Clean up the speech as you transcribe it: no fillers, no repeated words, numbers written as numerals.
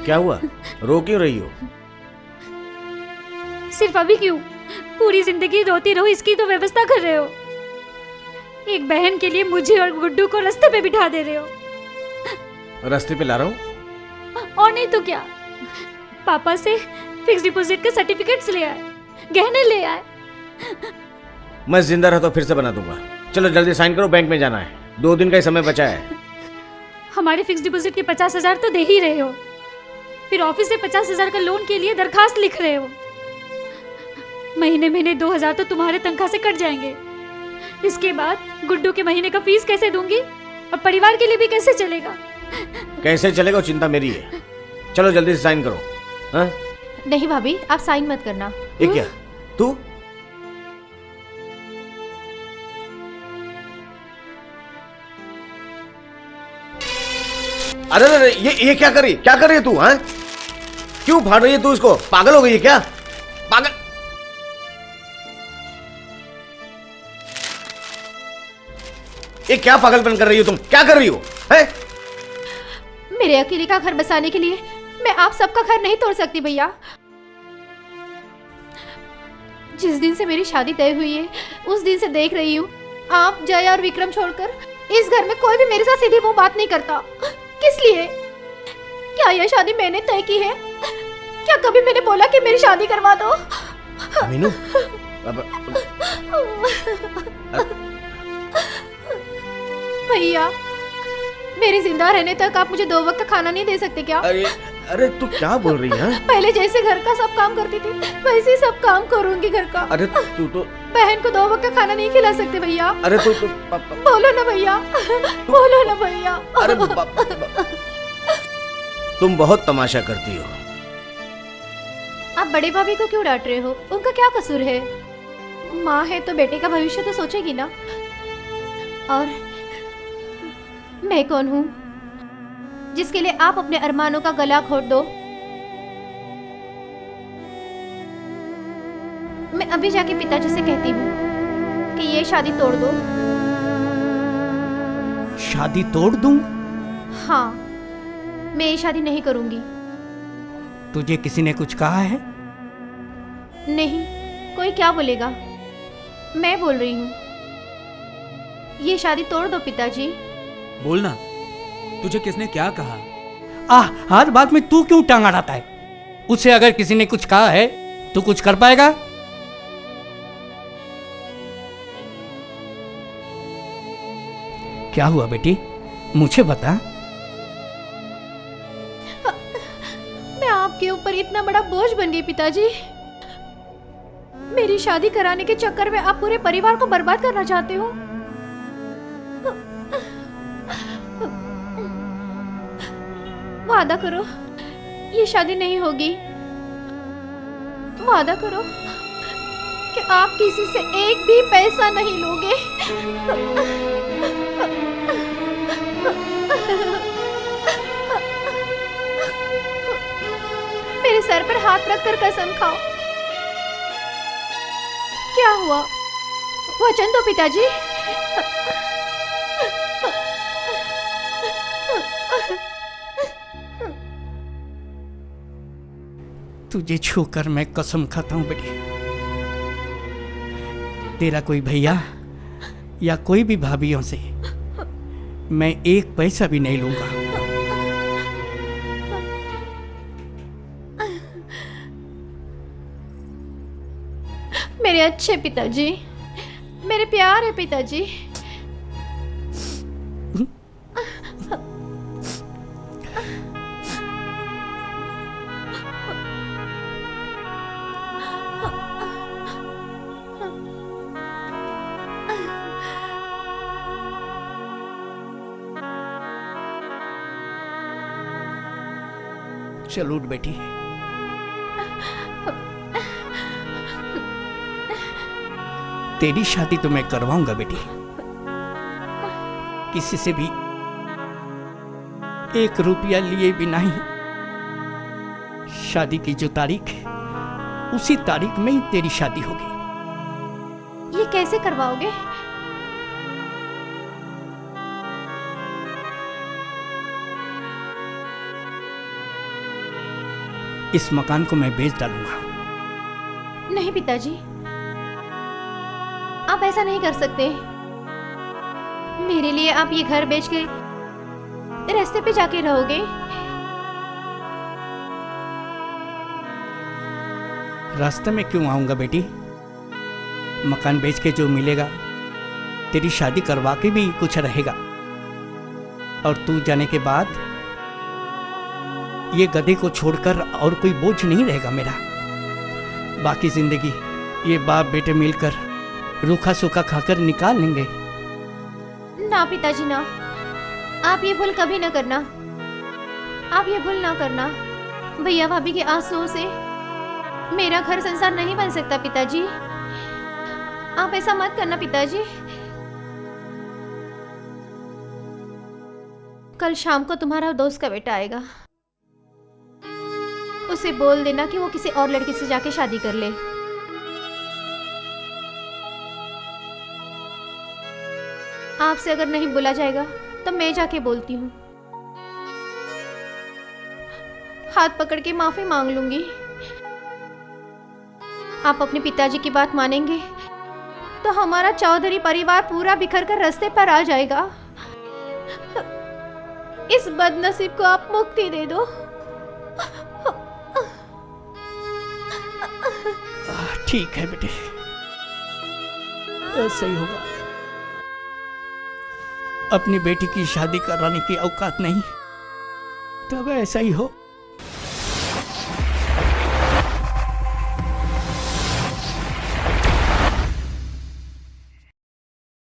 क्या हुआ, रो क्यों रही हो? सिर्फ अभी क्यों, पूरी जिंदगी रोती रहो इसकी तो व्यवस्था कर रहे हो। एक बहन के लिए मुझे और गुड्डू को रास्ते पे बिठा दे रहे हो। रास्ते पे ला रहा हूँ? और नहीं तो क्या, पापा से फिक्स डिपॉजिट के सर्टिफिकेट्स ले आए, गहने ले आए। मैं जिंदा रहता तो फिर से बना दूंगा। चलो जल्दी साइन करो, बैंक में जाना है, 2 दिन का ही समय बचा है। हमारे फिक्स डिपॉजिट के 50,000 तो दे ही रहे हो, फिर ऑफिस से 50,000 का लोन के लिए दरखास्त लिख रहे हो। महीने महीने 2,000 तो तुम्हारे तनख्वाह से कट जाएंगे। इसके बाद गुड्डू के महीने का फीस कैसे दूंगी, और परिवार के लिए भी कैसे चलेगा? कैसे चलेगा चिंता मेरी है। चलो जल्दी से साइन करो। हाँ? नहीं भाभी, आप साइन मत करना। ये क्या, तू? अरे अरे ये क्या कर रही है तू? हाँ, क्यों फाड़ रही है तू इसको? पागल हो गई है क्या? पागल। ये क्या पागलपन कर रही हो तुम? क्या कर रही हो? है? मेरे अकेले का घर बसाने के लिए मैं आप सबका घर नहीं तोड़ सकती भैया। जिस दिन से मेरी शादी तय हुई है उस दिन से देख रही हूँ आप, जया और विक्रम छोड़कर इस घर में कोई भी मेरे साथ सीधी मुंह बात नहीं करता। किस लिए? क्या यह शादी मैंने तय की है? क्या कभी मैंने बोला कि मेरी शादी करवा दो? मीनू, भैया, मेरे जिंदा रहने तक आप मुझे 2 वक्त का खाना नहीं दे सकते क्या? अरे तू क्या बोल रही है? पहले जैसे घर का सब काम करती थी वैसे ही सब काम करूंगी घर का। अरे तू तो बहन को 2 वक्त का खाना नहीं खिला सकते भैया। अरे तू बोलो ना भैया, बोलो ना भैया। अरे तुम बहुत तमाशा करती हो। आप बड़े भाभी को क्यों डांट रहे हो? उनका क्या कसूर है? माँ है तो बेटे का भविष्य तो सोचेगी ना। और मैं कौन हूँ जिसके लिए आप अपने अरमानों का गला घोट दो? मैं अभी जाके पिताजी से कहती हूँ कि ये शादी तोड़ दो। शादी तोड़ दूं? हाँ, मैं ये शादी नहीं करूंगी। तुझे किसी ने कुछ कहा है? नहीं, कोई क्या बोलेगा, मैं बोल रही हूँ। ये शादी तोड़ दो पिताजी। बोलना, तुझे किसने क्या कहा? हर बात में तू क्यों टांग अड़ाता है? उससे अगर किसी ने कुछ कहा है तो कुछ कर पाएगा? क्या हुआ बेटी, मुझे बता। मैं आपके ऊपर इतना बड़ा बोझ बन गई पिताजी। मेरी शादी कराने के चक्कर में आप पूरे परिवार को बर्बाद करना चाहते हो। वादा करो ये शादी नहीं होगी। वादा करो कि आप किसी से एक भी पैसा नहीं लोगे। मेरे सर पर हाथ रखकर कसम खाओ। क्या हुआ? वचन दो पिताजी। तुझे छूकर मैं कसम खाता हूं बेटी, तेरा कोई भैया या कोई भी भाभीयों से मैं 1 पैसा भी नहीं लूंगा। मेरे अच्छे पिताजी, मेरे प्यारे पिताजी। चल उठ बेटी। तेरी शादी तो मैं करवाऊंगा बेटी, किसी से भी 1 रुपया लिए भी नहीं। शादी की जो तारीख है उसी तारीख में ही तेरी शादी होगी। ये कैसे करवाओगे? इस मकान को मैं बेच डालूंगा। नहीं पिताजी, आप ऐसा नहीं कर सकते। मेरे लिए आप ये घर बेच के रास्ते पे जाके रहोगे। रास्ते में क्यों आऊंगा बेटी? मकान बेच के जो मिलेगा तेरी शादी करवा के भी कुछ रहेगा, और तू जाने के बाद ये गधे को छोड़कर और कोई बोझ नहीं रहेगा मेरा। बाकी जिंदगी ये बाप बेटे मिलकर रूखा सूखा खाकर निकाल लेंगे। ना पिताजी ना, आप ये भूल कभी ना करना। आप ये भूल ना करना। भैया भाभी के आंसुओं से मेरा घर संसार नहीं बन सकता पिताजी। आप ऐसा मत करना पिताजी। कल शाम को तुम्हारा दोस्त का बेटा आएगा, उसे बोल देना कि वो किसी और लड़की से जाके शादी कर ले। आपसे अगर नहीं बोला जाएगा तो मैं जाके बोलती हूँ। हाथ पकड़ के माफी मांग लूंगी। आप अपने पिताजी की बात मानेंगे तो हमारा चौधरी परिवार पूरा बिखर कर रास्ते पर आ जाएगा। इस बदनसीब को आप मुक्ति दे दो। ठीक है बेटे, ऐसा ही होगा। अपनी बेटी की शादी कराने की औकात नहीं, तब ऐसा ही हो।